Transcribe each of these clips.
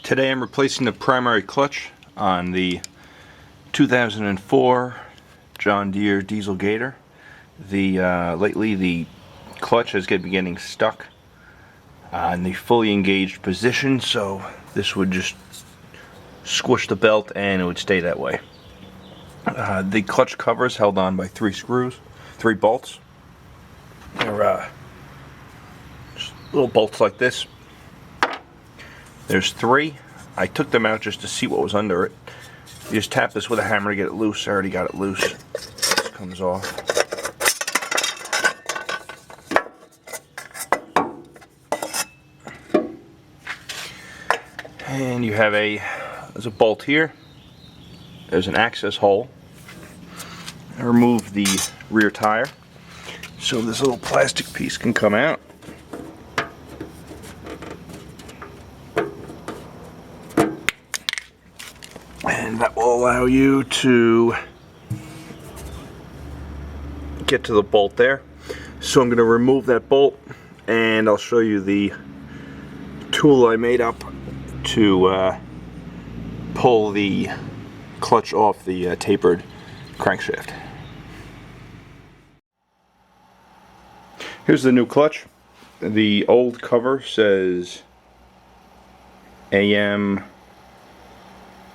Today I'm replacing the primary clutch on the 2004 John Deere Diesel Gator. Lately the clutch has been getting stuck in the fully engaged position, so this would just squish the belt and it would stay that way. The clutch cover is held on by three bolts. They're just little bolts like this. There's three. I took them out just to see what was under it. You just tap this with a hammer to get it loose. I already got it loose. This comes off. And you have there's a bolt here. There's an access hole. I removed the rear tire so this little plastic piece can come out. And that will allow you to get to the bolt there. So I'm going to remove that bolt and I'll show you the tool I made up to pull the clutch off the tapered crankshaft. Here's the new clutch. The old cover says AM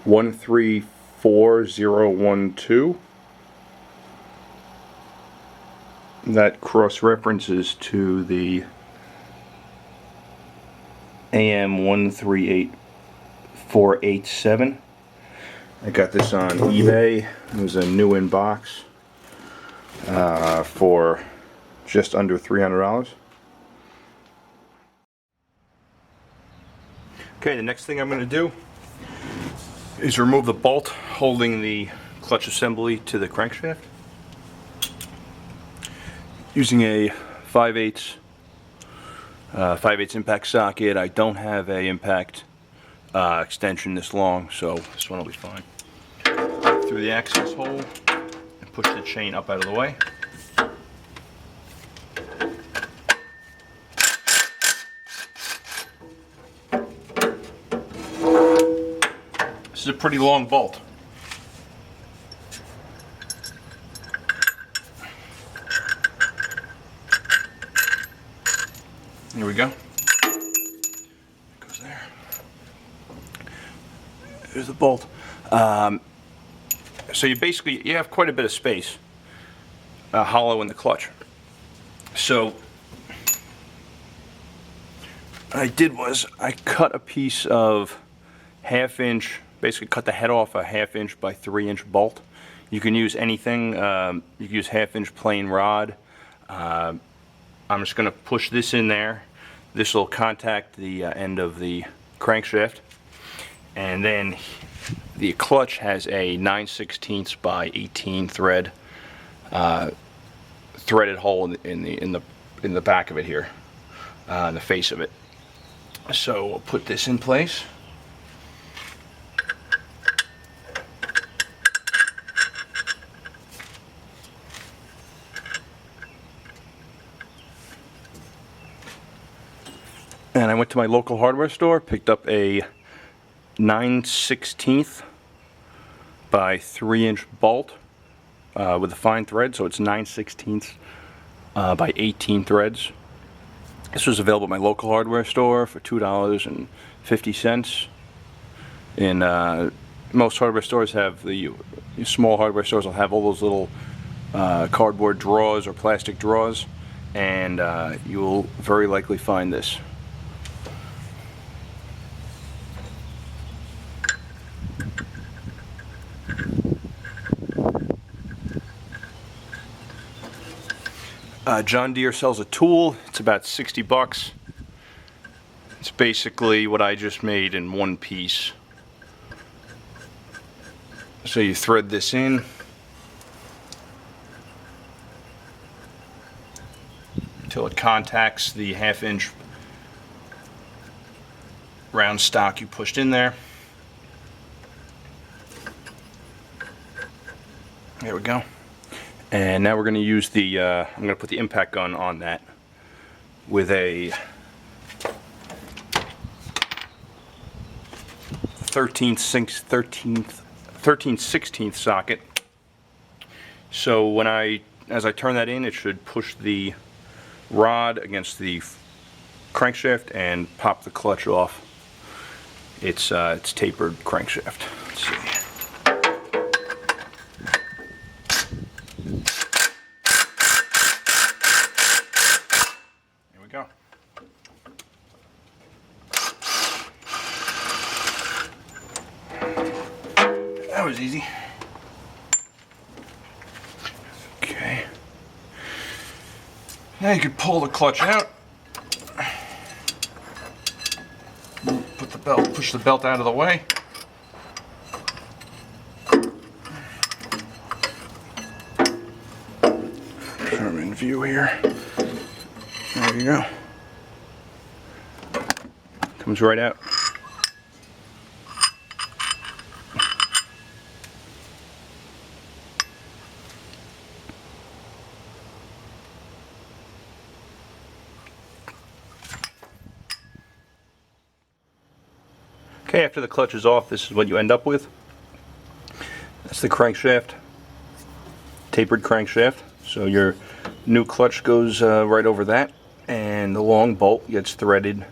134012. That cross references to the AM 138487. I got this on eBay. It was a new in box for just under $300. Okay, the next thing I'm going to do is remove the bolt holding the clutch assembly to the crankshaft. Using a 5/8 impact socket. I don't have a impact extension this long, so this one will be fine. Through the access hole and push the chain up out of the way. This is a pretty long bolt. Here we go. It goes there. There's the bolt. So you have quite a bit of space hollow in the clutch. So what I did was I cut a piece of 1/2 inch, basically cut the head off a 1/2 inch by 3 inch bolt. You can use anything. You can use 1/2 inch plain rod. I'm just going to push this in there. This will contact the end of the crankshaft, and then the clutch has a 9/16 by 18 thread threaded hole in the back of it here, in the face of it. So we'll put this in place. And I went to my local hardware store, picked up a 9/16 by 3 inch bolt with a fine thread, so it's 9/16 by 18 threads. This was available at my local hardware store for $2.50. In most hardware stores have small hardware stores will have all those little cardboard drawers or plastic drawers, and you will very likely find this. John Deere sells a tool. It's about 60 bucks. It's basically what I just made in one piece. So you thread this in until it contacts the 1/2 inch round stock you pushed in there. There we go. And now we're going to use I'm going to put the impact gun on that with a 13/16 socket. So as I turn that in, it should push the rod against the crankshaft and pop the clutch off. It's tapered crankshaft. Let's see. Here we go. That was easy. Okay. Now you can pull the clutch out. Put the belt, push the belt out of the way. Put them in view here. There you go. Comes right out. Okay, after the clutch is off, this is what you end up with. That's the crankshaft, tapered crankshaft. So your new clutch goes right over that, and the long bolt gets threaded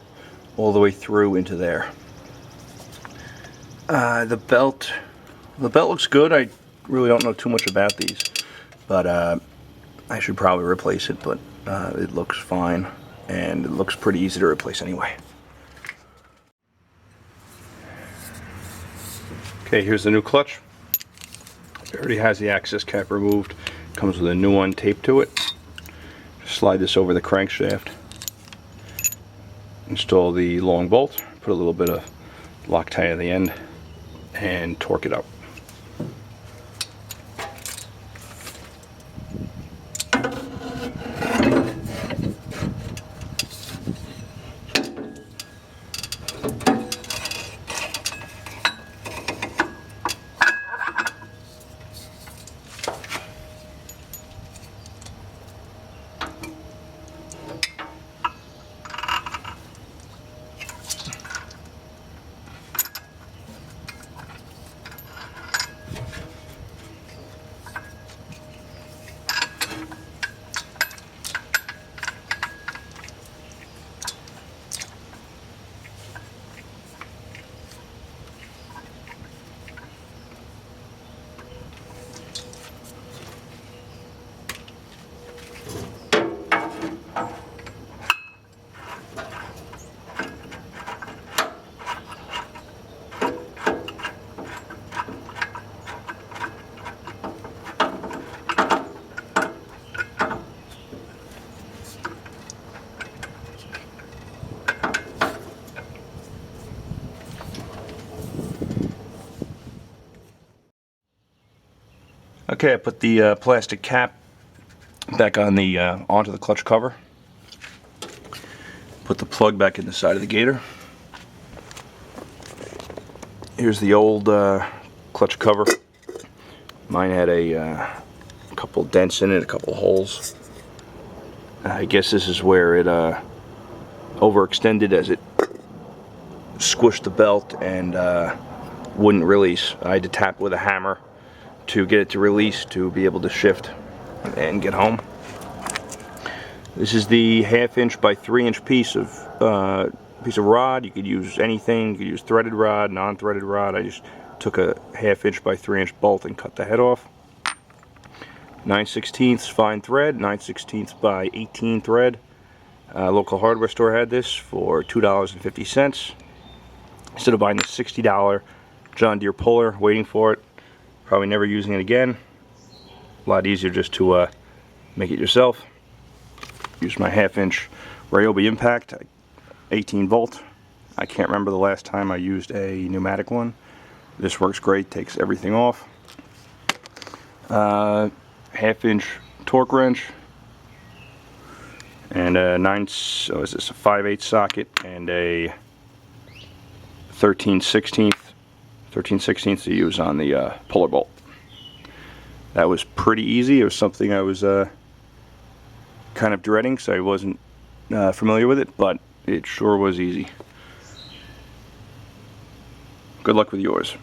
all the way through into there. The belt looks good. I really don't know too much about these, but I should probably replace it, but it looks fine, and it looks pretty easy to replace anyway. Okay, here's the new clutch. It already has the access cap removed. Comes with a new one taped to it. Just slide this over the crankshaft. Install the long bolt. Put a little bit of Loctite at the end and torque it up. Okay, I put the plastic cap back on the onto the clutch cover. Put the plug back in the side of the Gator. Here's the old clutch cover. Mine had a couple dents in it, a couple holes. I guess this is where it overextended as it squished the belt and wouldn't release. I had to tap with a hammer to get it to release to be able to shift and get home. This is the 1/2 inch by 3 inch piece of rod. You could use anything. You could use threaded rod, non-threaded rod. I just took a 1/2 inch by 3 inch bolt and cut the head off. 9/16 fine thread, 9/16 by 18 thread. Local hardware store had this for $2.50. Instead of buying the $60 John Deere puller, waiting for it, probably never using it again. A lot easier just to make it yourself. Use my 1/2 inch Ryobi impact, 18 volt. I can't remember the last time I used a pneumatic one. This works great, takes everything off. 1/2 inch torque wrench, and a 5/8 socket, and a 13/16 to use on the puller bolt. That was pretty easy. It was something I was kind of dreading, so I wasn't familiar with it, but it sure was easy. Good luck with yours.